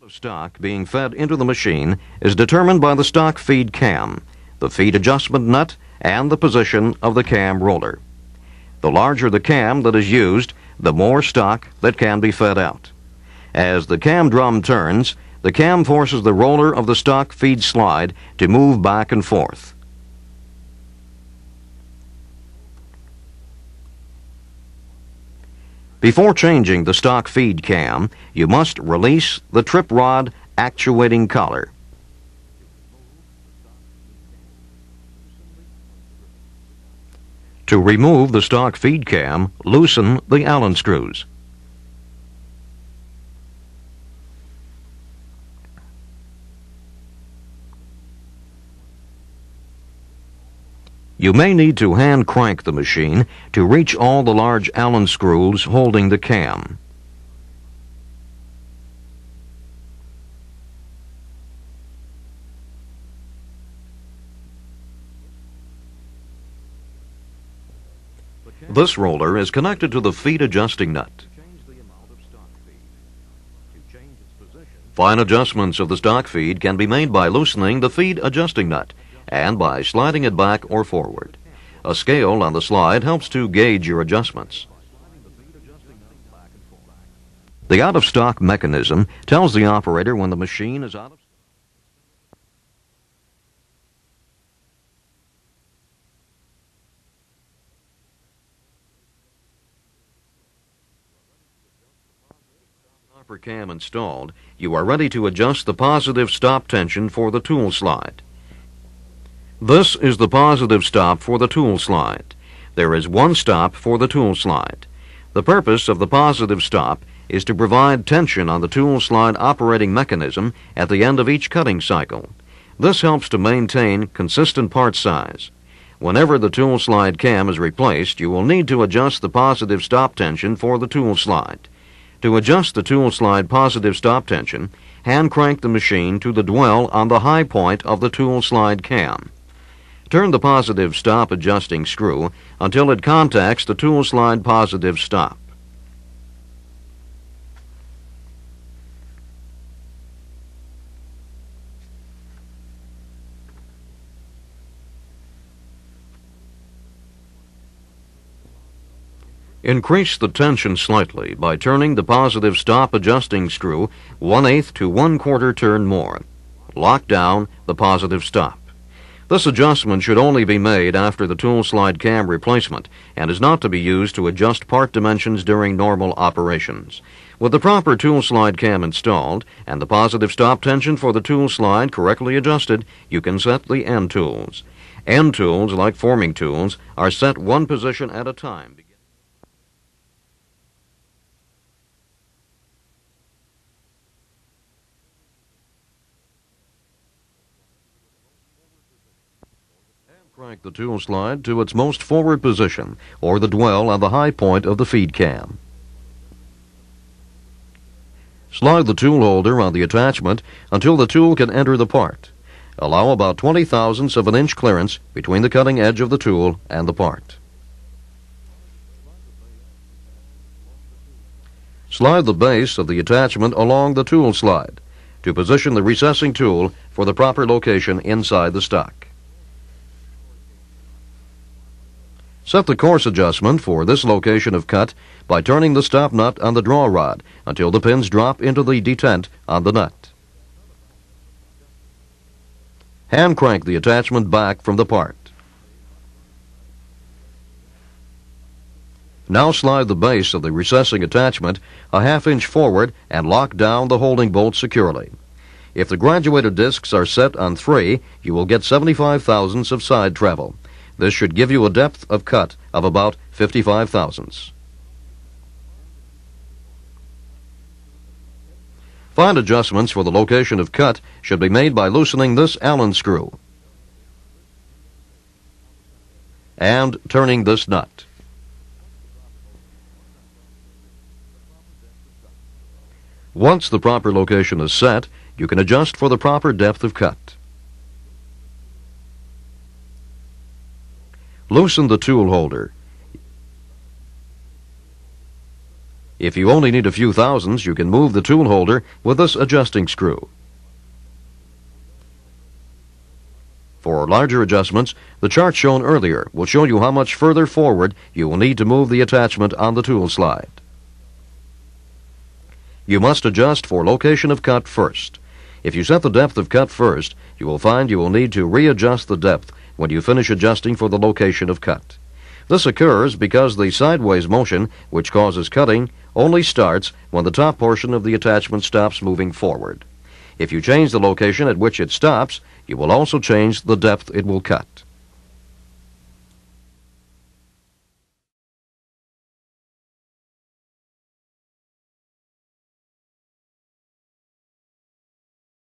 The stock being fed into the machine is determined by the stock feed cam, the feed adjustment nut, and the position of the cam roller. The larger the cam that is used, the more stock that can be fed out. As the cam drum turns, the cam forces the roller of the stock feed slide to move back and forth. Before changing the stock feed cam, you must release the trip rod actuating collar. To remove the stock feed cam, loosen the Allen screws. You may need to hand crank the machine to reach all the large Allen screws holding the cam. This roller is connected to the feed adjusting nut. Fine adjustments of the stock feed can be made by loosening the feed adjusting nut and by sliding it back or forward. A scale on the slide helps to gauge your adjustments. The out-of-stock mechanism tells the operator when the machine is out of stock. Stopper cam installed, you are ready to adjust the positive stop tension for the tool slide. This is the positive stop for the tool slide. There is one stop for the tool slide. The purpose of the positive stop is to provide tension on the tool slide operating mechanism at the end of each cutting cycle. This helps to maintain consistent part size. Whenever the tool slide cam is replaced, you will need to adjust the positive stop tension for the tool slide. To adjust the tool slide positive stop tension, hand crank the machine to the dwell on the high point of the tool slide cam. Turn the positive stop adjusting screw until it contacts the tool slide positive stop. Increase the tension slightly by turning the positive stop adjusting screw 1/8 to 1/4 turn more. Lock down the positive stop. This adjustment should only be made after the tool slide cam replacement and is not to be used to adjust part dimensions during normal operations. With the proper tool slide cam installed and the positive stop tension for the tool slide correctly adjusted, you can set the end tools. End tools, like forming tools, are set one position at a time. Crank the tool slide to its most forward position, or the dwell on the high point of the feed cam. Slide the tool holder on the attachment until the tool can enter the part. Allow about 20 thousandths of an inch clearance between the cutting edge of the tool and the part. Slide the base of the attachment along the tool slide to position the recessing tool for the proper location inside the stock. Set the course adjustment for this location of cut by turning the stop nut on the draw rod until the pins drop into the detent on the nut. Hand crank the attachment back from the part. Now slide the base of the recessing attachment a 1/2 inch forward and lock down the holding bolt securely. If the graduated discs are set on 3, you will get 75 thousandths of side travel. This should give you a depth of cut of about 55 thousandths. Fine adjustments for the location of cut should be made by loosening this Allen screw and turning this nut. Once the proper location is set, you can adjust for the proper depth of cut. Loosen the tool holder. If you only need a few thousandths, you can move the tool holder with this adjusting screw. For larger adjustments, the chart shown earlier will show you how much further forward you will need to move the attachment on the tool slide. You must adjust for location of cut first. If you set the depth of cut first, you will find you will need to readjust the depth when you finish adjusting for the location of cut. This occurs because the sideways motion, which causes cutting, only starts when the top portion of the attachment stops moving forward. If you change the location at which it stops, you will also change the depth it will cut.